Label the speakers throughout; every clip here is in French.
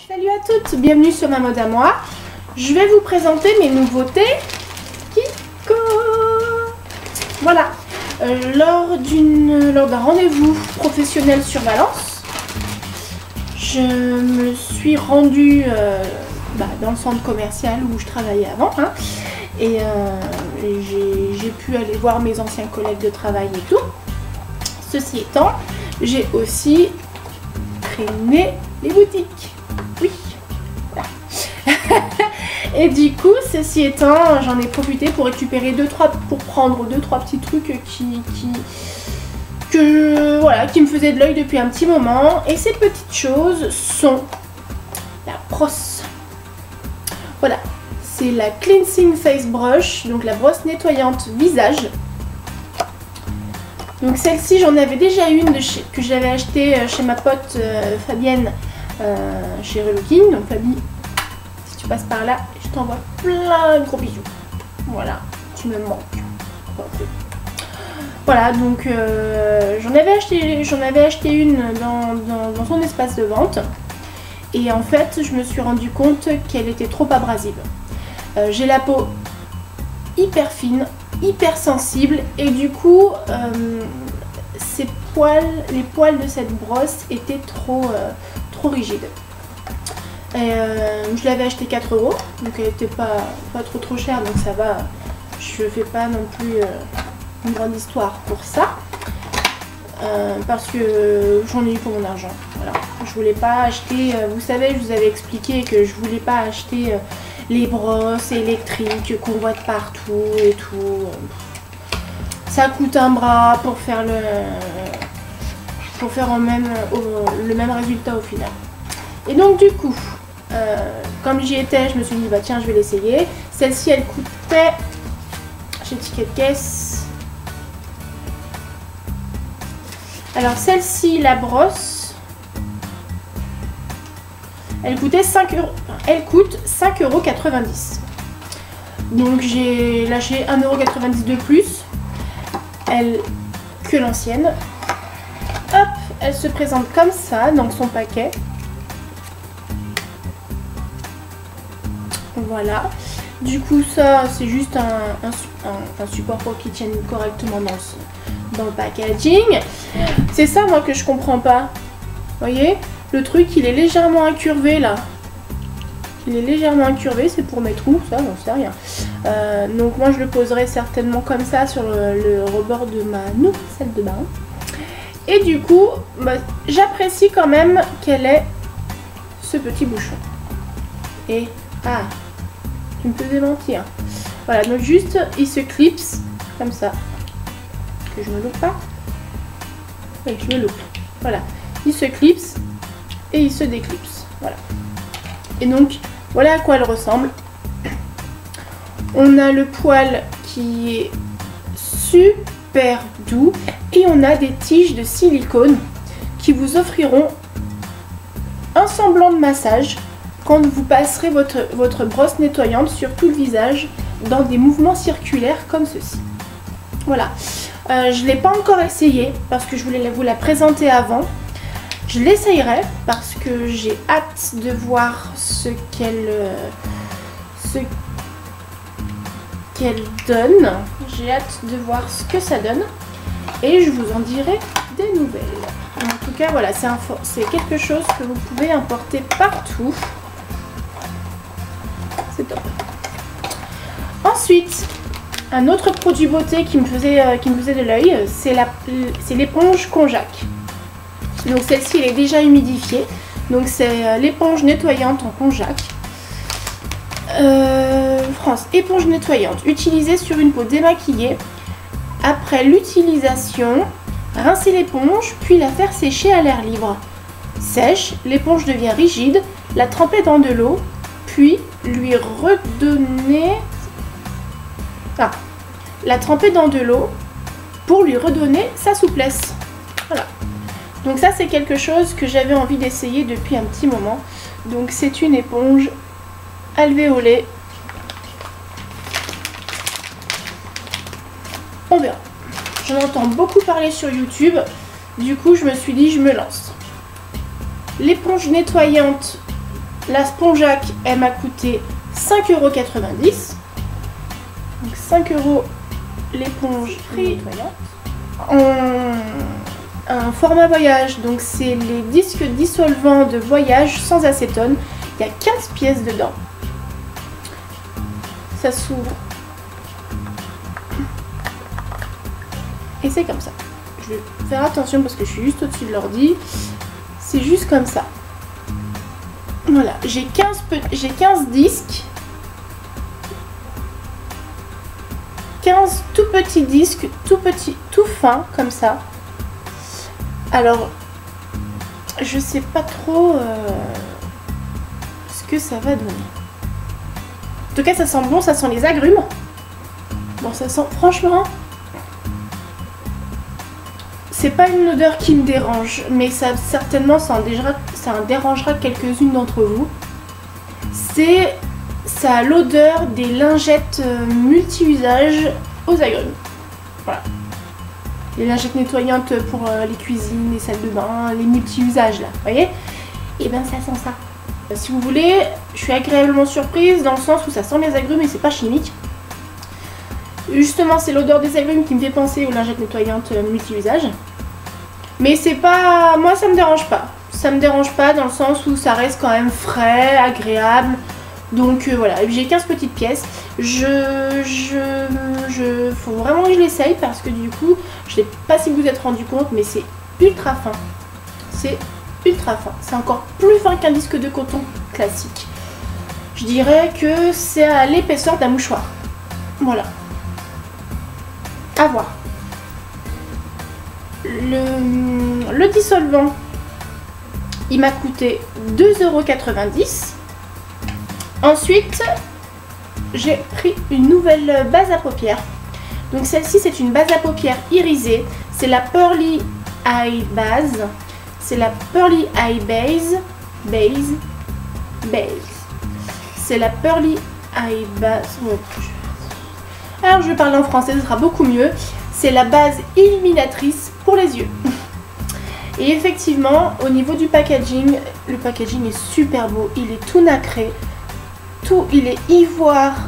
Speaker 1: Salut à toutes, bienvenue sur ma mode à moi. Je vais vous présenter mes nouveautés Kiko. Voilà, lors d'un rendez-vous professionnel sur Valence, je me suis rendue dans le centre commercial où je travaillais avant, et j'ai pu aller voir mes anciens collègues de travail et tout. Ceci étant, j'ai aussi traîné les boutiques. Oui, voilà. Et du coup, ceci étant, j'en ai profité pour récupérer pour prendre 2-3 petits trucs qui me faisaient de l'œil depuis un petit moment. Et ces petites choses sont la brosse. Voilà, c'est la Cleansing Face Brush, donc la brosse nettoyante visage. Donc celle-ci, j'en avais déjà une que j'avais achetée chez ma pote Fabienne, chez Relooking. Donc Fabi, si tu passes par là, je t'envoie plein de gros bisous. Voilà, tu me manques. Voilà, donc j'en avais acheté une dans son espace de vente. Et en fait, je me suis rendu compte qu'elle était trop abrasive. J'ai la peau hyper fine, hyper sensible, et du coup les poils de cette brosse étaient trop rigides. Et je l'avais acheté 4 €, donc elle était pas trop chère, donc ça va. Je fais pas non plus une grande histoire pour ça, parce que j'en ai eu pour mon argent. Voilà. Je voulais pas acheter, vous savez, je vous avais expliqué que je voulais pas acheter les brosses électriques qu'on voit de partout et tout. Ça coûte un bras pour faire le même résultat au final. Et donc du coup, comme j'y étais, je me suis dit bah tiens, je vais l'essayer. Celle-ci, elle coûtait chez Ticket Caisse. Alors celle-ci, la brosse, elle coûtait 5 €. Elle coûte 5,90 €. Donc j'ai lâché 1,90 € de plus que l'ancienne. Hop, elle se présente comme ça dans son paquet. Voilà. Du coup, ça c'est juste un support pour qu'il tienne correctement dans le packaging. C'est ça moi que je comprends pas. Vous voyez, le truc il est légèrement incurvé là. Il est légèrement incurvé, c'est pour mettre où ça, j'en sais rien. Donc moi je le poserai certainement comme ça sur le rebord de ma nouvelle salle de bain. Et du coup, j'apprécie quand même qu'elle ait ce petit bouchon. Et tu me faisais mentir. Voilà, donc juste il se clipse comme ça. Que je me loupe pas. Oui, je me loupe. Voilà, il se clipse et il se déclipse. Voilà. Et donc voilà à quoi elle ressemble. On a le poil qui est super doux et on a des tiges de silicone qui vous offriront un semblant de massage quand vous passerez votre brosse nettoyante sur tout le visage dans des mouvements circulaires comme ceci. Voilà. Je ne l'ai pas encore essayé parce que je voulais vous la présenter avant. Je l'essayerai parce que j'ai hâte de voir ce qu'elle donne. J'ai hâte de voir ce que ça donne et je vous en dirai des nouvelles. En tout cas, voilà, c'est quelque chose que vous pouvez importer partout. C'est top. Ensuite, un autre produit beauté qui me faisait de l'œil, c'est l'éponge Konjac. Donc celle-ci elle est déjà humidifiée. Donc c'est l'éponge nettoyante en Konjac. France, éponge nettoyante utilisée sur une peau démaquillée. Après l'utilisation, rincer l'éponge puis la faire sécher à l'air libre. Sèche, l'éponge devient rigide, la tremper dans de l'eau puis lui redonner... la tremper dans de l'eau pour lui redonner sa souplesse. Voilà. Donc ça c'est quelque chose que j'avais envie d'essayer depuis un petit moment. Donc c'est une éponge alvéolée. On verra. J'en entends beaucoup parler sur YouTube. Du coup je me suis dit je me lance. L'éponge nettoyante La Spongeac, elle m'a coûté 5,90 €. Donc 5 € l'éponge nettoyante. Un format voyage, donc c'est les disques dissolvants de voyage sans acétone. Il y a 15 pièces dedans. Ça s'ouvre. Et c'est comme ça. Je vais faire attention parce que je suis juste au-dessus de l'ordi. C'est juste comme ça. Voilà, j'ai 15 disques. 15 tout petits disques, tout petits, tout fins, comme ça. Alors, je sais pas trop ce que ça va donner. En tout cas, ça sent bon, ça sent les agrumes. Bon, ça sent, franchement, c'est pas une odeur qui me dérange, mais ça certainement, ça en dérangera quelques-unes d'entre vous. Ça a l'odeur des lingettes multi-usages aux agrumes. Voilà. Les lingettes nettoyantes pour les cuisines, les salles de bain, les multi-usages là, vous voyez? Et ben ça sent ça. Si vous voulez, je suis agréablement surprise dans le sens où ça sent les agrumes et c'est pas chimique. Justement, c'est l'odeur des agrumes qui me fait penser aux lingettes nettoyantes multi-usages. Mais c'est pas... moi ça me dérange pas. Ça me dérange pas dans le sens où ça reste quand même frais, agréable. Donc voilà, j'ai 15 petites pièces. Faut vraiment que je l'essaye parce que du coup, je sais pas si vous vous êtes rendu compte, mais c'est ultra fin. C'est ultra fin. C'est encore plus fin qu'un disque de coton classique. Je dirais que c'est à l'épaisseur d'un mouchoir. Voilà. À voir. Le dissolvant, il m'a coûté 2,90 €. Ensuite, j'ai pris une nouvelle base à paupières. Donc celle-ci, c'est une base à paupières irisée. C'est la Pearly Eye Base. C'est la Pearly Eye Base. C'est la Pearly Eye Base. Alors je vais parler en français, ce sera beaucoup mieux. C'est la base illuminatrice pour les yeux. Et effectivement, au niveau du packaging, le packaging est super beau. Il est tout nacré. Il est ivoire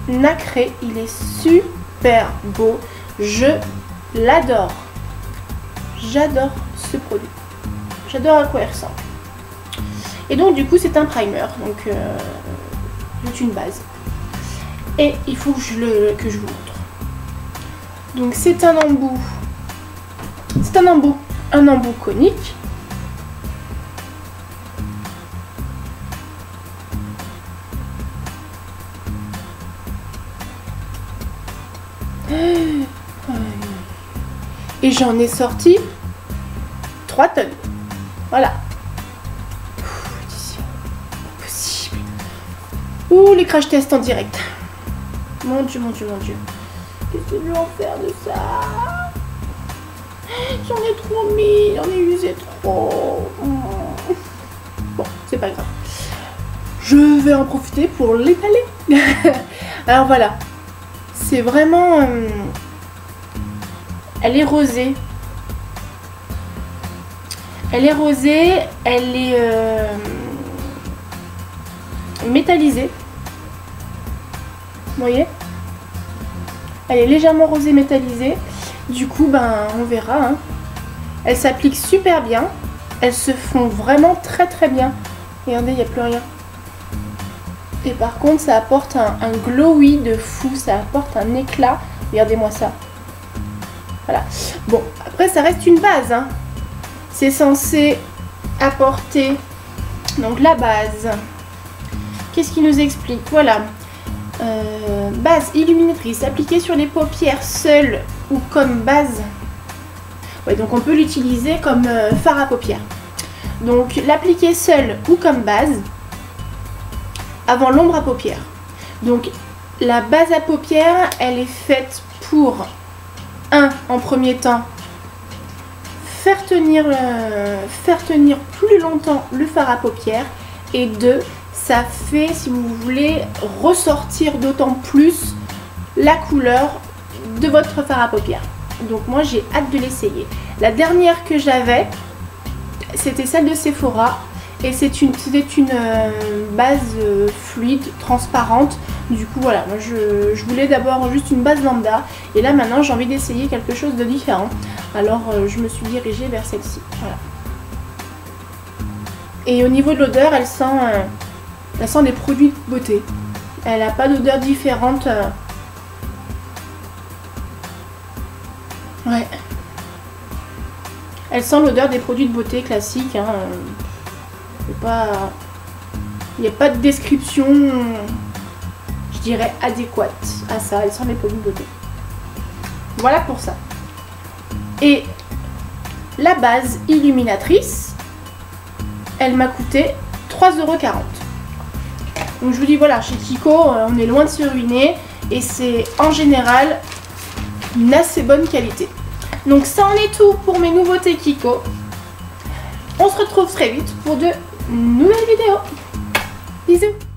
Speaker 1: nacré. Il est super beau. Je l'adore. J'adore ce produit. J'adore à quoi il ressemble. Et donc du coup c'est un primer. Donc c'est une base. Et il faut que je vous montre. Donc c'est un embout. C'est un embout conique. Et j'en ai sorti 3 tonnes. Voilà. Pas possible. Ouh, les crash tests en direct. Mon Dieu, mon Dieu, mon Dieu. Qu'est-ce que je vais en faire de ça? J'en ai trop mis, j'en ai usé trop. Bon, c'est pas grave. Je vais en profiter pour l'étaler. Alors voilà. C'est vraiment... elle est rosée. Elle est rosée, elle est métallisée. Vous voyez? Elle est légèrement rosée métallisée. Du coup, ben, on verra. Hein. Elle s'applique super bien. Elles se font vraiment très très bien. Regardez, il n'y a plus rien. Et par contre, ça apporte un glowy de fou. Ça apporte un éclat. Regardez-moi ça. Voilà. Bon, après, ça reste une base. Hein. C'est censé apporter donc la base. Qu'est-ce qu'il nous explique? Voilà. Base illuminatrice appliquée sur les paupières seules ou comme base. Ouais, donc on peut l'utiliser comme fard à paupières. Donc l'appliquer seule ou comme base avant l'ombre à paupières. Donc la base à paupières, elle est faite pour en premier temps faire tenir plus longtemps le fard à paupières, et 2, ça fait, si vous voulez, ressortir d'autant plus la couleur de votre fard à paupières. Donc moi j'ai hâte de l'essayer. La dernière que j'avais, c'était celle de Sephora, Et c'était une base fluide, transparente. Du coup voilà, moi je voulais d'abord juste une base lambda. Et là maintenant j'ai envie d'essayer quelque chose de différent. Alors je me suis dirigée vers celle-ci. Voilà. Et au niveau de l'odeur, elle sent des produits de beauté. Elle n'a pas d'odeur différente. Ouais. Elle sent l'odeur des produits de beauté classiques. Hein. Il n'y a pas de description, je dirais, adéquate à ça. Elle sent les produits de beauté. Voilà pour ça. Et la base illuminatrice, elle m'a coûté 3,40 €. Donc je vous dis, voilà, chez Kiko, on est loin de se ruiner. Et c'est en général une assez bonne qualité. Donc ça en est tout pour mes nouveautés Kiko. On se retrouve très vite pour de nouvelles vidéos. Bisous.